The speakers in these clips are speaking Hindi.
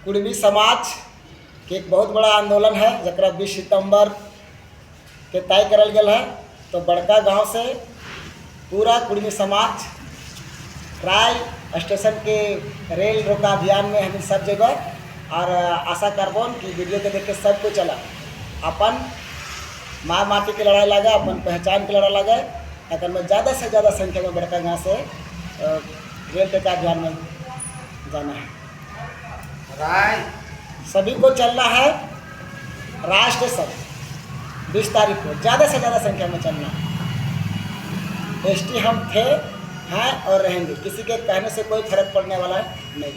कुर्मी समाज के एक बहुत बड़ा आंदोलन है जरा 20 सितंबर के तय करल गया है। तो बड़का गांव से पूरा कुर्मी समाज राय स्टेशन के रेल रोका अभियान में हम सब जगह और आशा कार्बन की वीडियो के देख के सबको चला अपन माँ माटी की लड़ाई लगा, अपन पहचान की लड़ाई लगा। अगर में ज़्यादा से ज़्यादा संख्या में बड़का गाँव से रेल टेका अभियान में जाना है। राय सभी को चलना है राय स्टेशन 20 तारीख को, ज़्यादा से ज़्यादा संख्या में चलना है। एसटी हम थे, हैं और रहेंगे, किसी के कहने से कोई फर्क पड़ने वाला नहीं।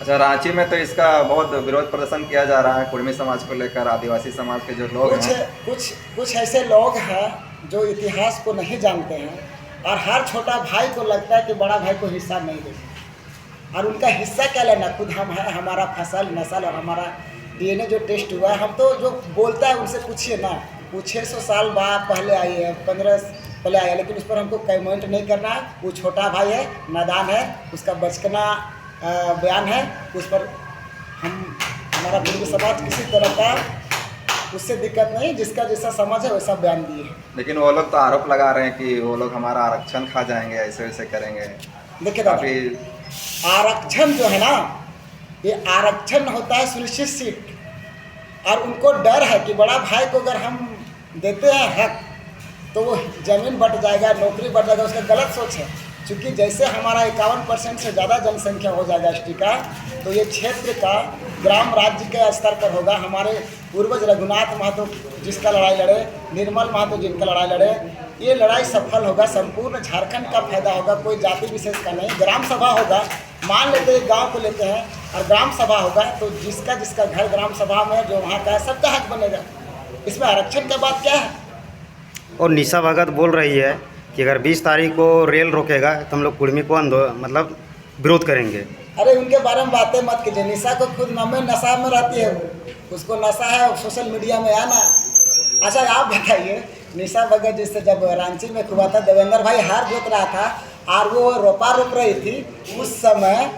अच्छा, रांची में तो इसका बहुत विरोध प्रदर्शन किया जा रहा है कुर्मी समाज को लेकर। आदिवासी समाज के जो लोग हैं, कुछ ऐसे लोग हैं जो इतिहास को नहीं जानते हैं और हर छोटा भाई को लगता है कि बड़ा भाई को हिस्सा नहीं दे, और उनका हिस्सा क्या लेना, खुद हम है, हमारा फसल नस्ल और हमारा डीएनए जो टेस्ट हुआ है। हम तो जो बोलता है उनसे पूछिए ना, वो 600 साल बाद पहले आई है, 15 पहले आया, लेकिन उस पर हमको कमेंट नहीं करना है। वो छोटा भाई है, नादान है, उसका बचपना बयान है, उस पर हमारा कुर्मी समाज किसी तरह का उससे दिक्कत नहीं, जिसका जैसा समझ है वैसा बयान दिए है। लेकिन वो लोग तो आरोप लगा रहे हैं कि वो लोग हमारा आरक्षण खा जाएंगे, ऐसे वैसे करेंगे। देखिए दादा, आरक्षण जो है ना, ये आरक्षण होता है सुनिश्चित सीट, और उनको डर है कि बड़ा भाई को अगर हम देते हैं हक तो वो ज़मीन बट जाएगा, नौकरी बढ़ जाएगा। उसका गलत सोच है, क्योंकि जैसे हमारा 51% से ज़्यादा जनसंख्या हो जाएगा एसटी का, तो ये क्षेत्र का ग्राम राज्य के स्तर पर होगा। हमारे पूर्वज रघुनाथ महतो जिसका लड़ाई लड़े, निर्मल महतो जिनका लड़ाई लड़े, ये लड़ाई सफल होगा, संपूर्ण झारखंड का फायदा होगा, कोई जाति विशेष का नहीं। ग्राम सभा होगा, मान लेते हैं गांव को लेते हैं, और ग्राम सभा होगा तो जिसका जिसका घर ग्राम सभा में जो वहाँ का है सबका हक बनेगा। इसमें आरक्षण का बात क्या है। और निशा भगत बोल रही है कि अगर 20 तारीख को रेल रोकेगा तो हम लोग कुर्मी को मतलब विरोध करेंगे। अरे उनके बारे में बातें मत कीजिए, निशा को खुद नशा में रहती है, उसको नशा है सोशल मीडिया में आना। अच्छा आप बताइए, निशा भगत जिससे जब रांची में हुआ था, देवेंद्र भाई हार जोत रहा था और वो रोपा रोप रही थी, उस समय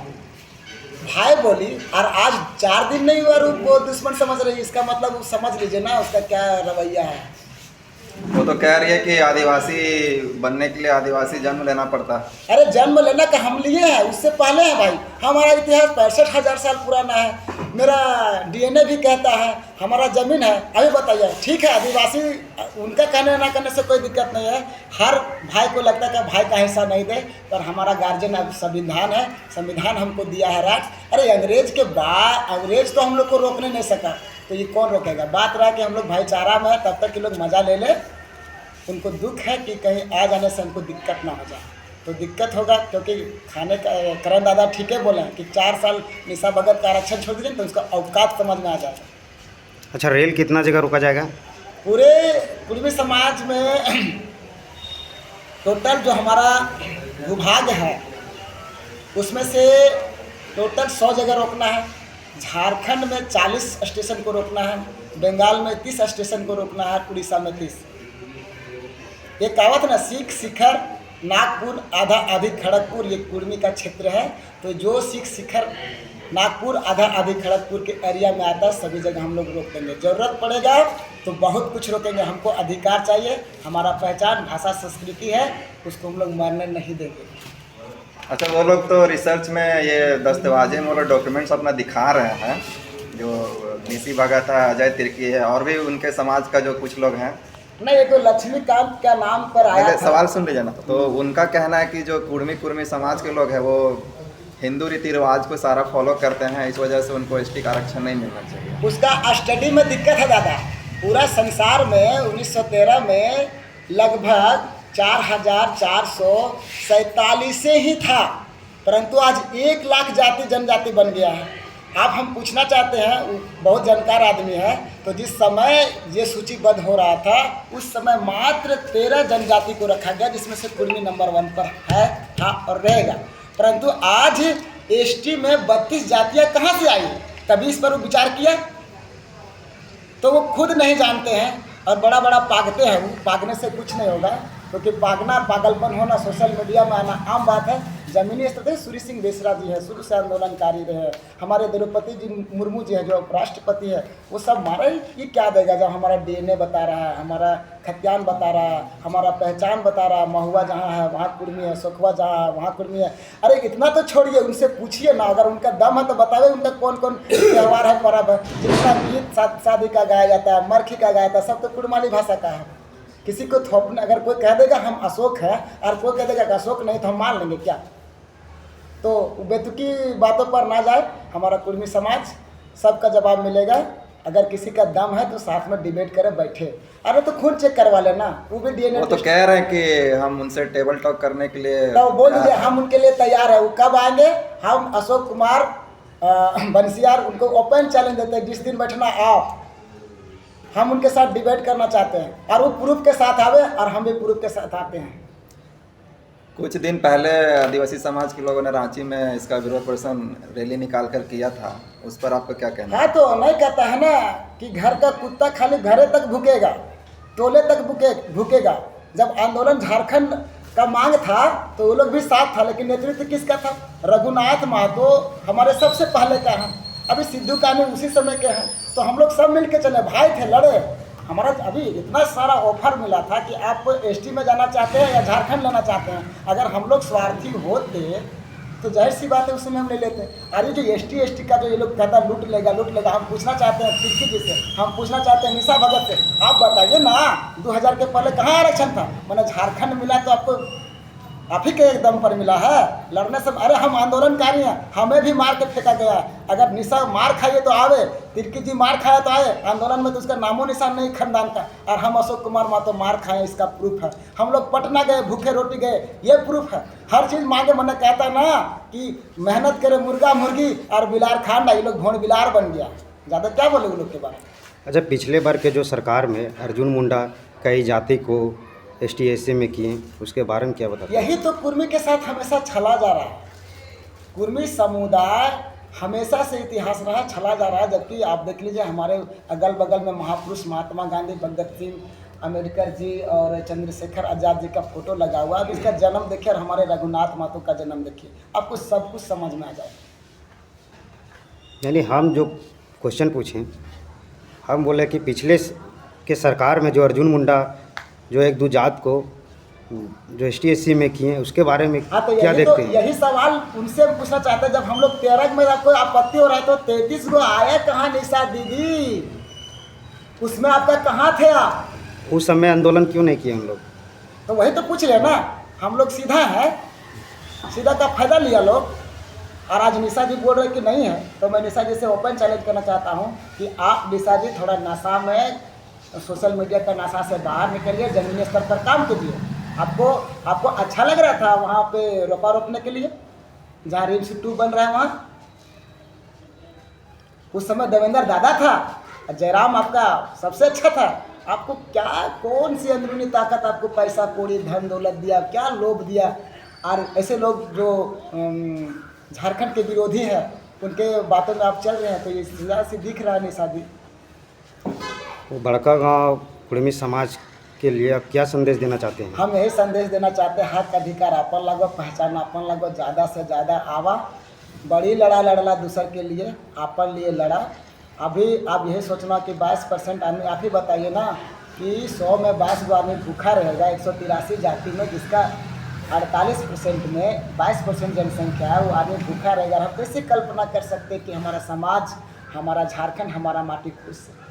भाई बोली, और आज 4 दिन नहीं हुआ वो दुश्मन समझ रही है। इसका मतलब समझ लीजिए ना उसका क्या रवैया है। वो तो कह रही है कि आदिवासी बनने के लिए आदिवासी जन्म लेना पड़ता है। अरे जन्म लेना का हम लिए हैं, उससे पहले है भाई। हमारा इतिहास 65,000 साल पुराना है, मेरा डीएनए भी कहता है, हमारा ज़मीन है। अभी बताइए, ठीक है आदिवासी उनका कहने ना करने से कोई दिक्कत नहीं है, हर भाई को लगता है कि भाई का हिस्सा नहीं दे, पर हमारा गार्जियन अब संविधान है, संविधान हमको दिया है राइट। अरे अंग्रेज तो हम लोग को रोकने नहीं सका, तो ये कौन रोकेगा। बात रहा कि हम लोग भाईचारा में तब तक कि लोग मज़ा ले ले, उनको दुख है कि कहीं आ जाने से हमको दिक्कत ना हो जाए, तो दिक्कत होगा। क्योंकि खाने का करण दादा ठीक है बोले कि 4 साल निशा भगत का आरक्षण छोड़ दीजिए तो उसका औकात समझ में आ जाएगा। अच्छा, रेल कितना जगह रुका जाएगा? पूरे कुर्मी समाज में टोटल जो हमारा भूभाग है उसमें से टोटल 100 जगह रोकना है। झारखंड में 40 स्टेशन को रोकना है, बंगाल में 30 स्टेशन को रोकना है, उड़ीसा में 30। ये कहावत ना, सीख शिखर नागपुर आधा आधी खड़गपुर, ये कुर्मी का क्षेत्र है। तो जो सीख शिखर नागपुर आधा आधी खड़गपुर के एरिया में आता है, सभी जगह हम लोग रोक देंगे। ज़रूरत पड़ेगा तो बहुत कुछ रोकेंगे, हमको अधिकार चाहिए, हमारा पहचान भाषा संस्कृति है, उसको हम लोग मरने नहीं देंगे। अच्छा, वो लोग तो रिसर्च में ये दस्तावेजें में वो लोग डॉक्यूमेंट्स अपना दिखा रहे हैं, जो निशा भगत है, अजय तिर्की है, और भी उनके समाज का जो कुछ लोग हैं। नहीं, ये तो लक्ष्मीकांत का नाम पर आया था। सवाल सुन लीजिए ना। तो उनका कहना है कि जो कुर्मी समाज के लोग हैं वो हिंदू रीति रिवाज को सारा फॉलो करते हैं, इस वजह से उनको एसटी का आरक्षण नहीं मिलना चाहिए। उसका स्टडी में दिक्कत है दादा। पूरा संसार में 1913 में लगभग 4,447 ही था, परंतु आज 1 लाख जाति जनजाति बन गया है। आप हम पूछना चाहते हैं, बहुत जानकार आदमी है, तो जिस समय ये सूचीबद्ध हो रहा था उस समय मात्र 13 जनजाति को रखा गया, जिसमें से कुर्मी नंबर 1 पर है, था और रहेगा। परंतु आज एसटी में 32 जातियाँ कहाँ से आई, कभी इस पर वो विचार किया? तो वो खुद नहीं जानते हैं और बड़ा बड़ा पागते हैं। वो पागने से कुछ नहीं होगा। क्योंकि भागना, पागलपन होना, सोशल मीडिया में आना आम बात है। जमीनी स्तर पर सूर्य सिंह बेसरा जी है, शुरू से आंदोलनकारी रहे। हमारे द्रौपदी जी मुर्मू जी हैं जो राष्ट्रपति है, वो सब मारा ये क्या देगा जब हमारा DNA बता रहा है, हमारा खतियान बता रहा है, हमारा पहचान बता रहा है, महुआ जहाँ है वहाँ कुर्मी है, सोखवा जहाँ है वहाँ कुर्मी है। अरे इतना तो छोड़िए, उनसे पूछिए ना, अगर उनका दम है तो बतावे उनका कौन कौन त्यौहार है, पर्व है। जितना गीत शादी का गाया जाता है, मरखी का गाया जाता है, सब तो कुड़माली भाषा का है। किसी को थोपने, अगर कोई कह देगा हम अशोक है और कोई कह देगा कि अशोक नहीं, तो हम मान लेंगे क्या? तो बेतुकी बातों पर ना जाए। हमारा कुर्मी समाज सबका जवाब मिलेगा। अगर किसी का दम है तो साथ में डिबेट करे, बैठे। अरे तो खून चेक करवा लेना, वो भी DNA। वो तो कह रहे हैं कि हम उनसे टेबल टॉक करने के लिए, तो बोल दीजिए हम उनके लिए तैयार है। वो कब आएंगे? हम अशोक कुमार बंसियार उनको ओपन चैलेंज देते हैं, जिस दिन बैठना आप, हम उनके साथ डिबेट करना चाहते हैं और वो प्रूफ के साथ आवे और हम भी प्रूफ के साथ आते हैं। कुछ दिन पहले आदिवासी समाज के लोगों ने रांची में इसका विरोध प्रदर्शन रैली निकाल कर किया था, उस पर आपका क्या कहना है? हाँ, तो नहीं कहता है ना कि घर का कुत्ता खाली घरे तक भूकेगा, टोले तक भूकेगा। जब आंदोलन झारखंड का मांग था तो वो लोग भी साथ था, लेकिन नेतृत्व किसका था? रघुनाथ महतो हमारे सबसे पहले का है। अभी सिद्धू कान्हू उसी समय के हैं। तो हम लोग सब मिल के चले, भाई थे, लड़े। हमारा अभी इतना सारा ऑफर मिला था कि आप ST में जाना चाहते हैं या झारखंड लेना चाहते हैं। अगर हम लोग स्वार्थी होते तो जाहिर सी बात है उसमें हम ले लेते। अरे जो ST का जो ये लोग कहता लूट लेगा, हम पूछना चाहते हैं तिर्की जी से, हम पूछना चाहते हैं निशा भगत से, आप बताइए ना 2000 के पहले कहाँ आरक्षण था? मैंने झारखंड मिला तो आपको आप ही के एकदम पर मिला है लड़ने से। अरे हम आंदोलनकारी हैं, हमें भी मार के फेंका गया है। अगर निशा मार खाइए तो आवे, तिर्की जी मार खाया तो आए। आंदोलन में तो उसका नामो निशान नहीं खानदान का। और हम अशोक कुमार महतो मार खाए, इसका प्रूफ है। हम लोग पटना गए, भूखे रोटी गए, ये प्रूफ है। हर चीज़ मांगे। मैंने कहता ना कि मेहनत करे मुर्गा मुर्गी और बिलार खांडा, ये लोग भोंड बिलार बन गया। ज़्यादा क्या बोले वो लोग के बारे में? अच्छा, पिछले बार के जो सरकार में अर्जुन मुंडा कई जाति को ST/SC में किए, उसके बारे में क्या बताते हैं? यही तो कुर्मी के साथ हमेशा छला जा रहा है। कुर्मी समुदाय हमेशा से इतिहास रहा, छला जा रहा है। जबकि आप देख लीजिए हमारे अगल बगल में महापुरुष महात्मा गांधी, भगत सिंह, अम्बेडकर जी और चंद्रशेखर आज़ाद जी का फोटो लगा हुआ। अब इसका जन्म देखिए और हमारे रघुनाथ महतो का जन्म देखिए, आपको सब कुछ समझ में आ जाए। यानी हम जो क्वेश्चन पूछें, हम बोले कि पिछले के सरकार में जो अर्जुन मुंडा जो एक दो जात को जो ST/SC में किए, उसके बारे में हाँ, तो क्या देखते हैं? यही सवाल उनसे पूछना चाहते हैं। जब हम लोग 13 में आपको आपत्ति हो रहा है तो 33 को आया कहाँ निशा दीदी? उसमें आपका कहाँ थे आप? उस समय आंदोलन क्यों नहीं किए हम लोग? तो वही तो पूछ रहे ना। हम लोग सीधा है, सीधा का फायदा लिया लोग। और आज निशा जी बोल रहे कि नहीं है, तो मैं निशा जी से ओपन चैलेंज करना चाहता हूँ कि आप निशा जी थोड़ा नशा में, सोशल मीडिया का नशा से बाहर निकलिए, जमीनी स्तर पर काम कीजिए। आपको अच्छा लग रहा था वहाँ पे रोपा रोपने के लिए, जहाँ रिम्स 2 बन रहा है वहाँ? उस समय देवेंद्र दादा था, जयराम आपका सबसे अच्छा था। आपको क्या, कौन सी अंदरूनी ताकत आपको पैसा कौड़ी धन दौलत दिया, क्या लोभ दिया? और ऐसे लोग जो झारखंड के विरोधी हैं, उनके बातों में आप चल रहे हैं, तो ये सीधा सी दिख रहा है निशा जी। वो बड़कागांव कुर्मी समाज के लिए आप क्या संदेश देना चाहते हैं? हम यही संदेश देना चाहते हैं, हक अधिकार अपन लगो, पहचान अपन लगो, ज़्यादा से ज़्यादा आवा, बड़ी लड़ला दूसर के लिए, अपन लिए लड़ा। अभी आप यही सोचना कि 22% आदमी, आप ही बताइए ना कि 100 में 22 गो आदमी भूखा रहेगा। 183 जाति में जिसका 48% में 22% जनसंख्या है, वो आदमी भूखा रहेगा। हम कैसे कल्पना कर सकते हैं कि हमारा समाज, हमारा झारखंड, हमारा माटी खुश है?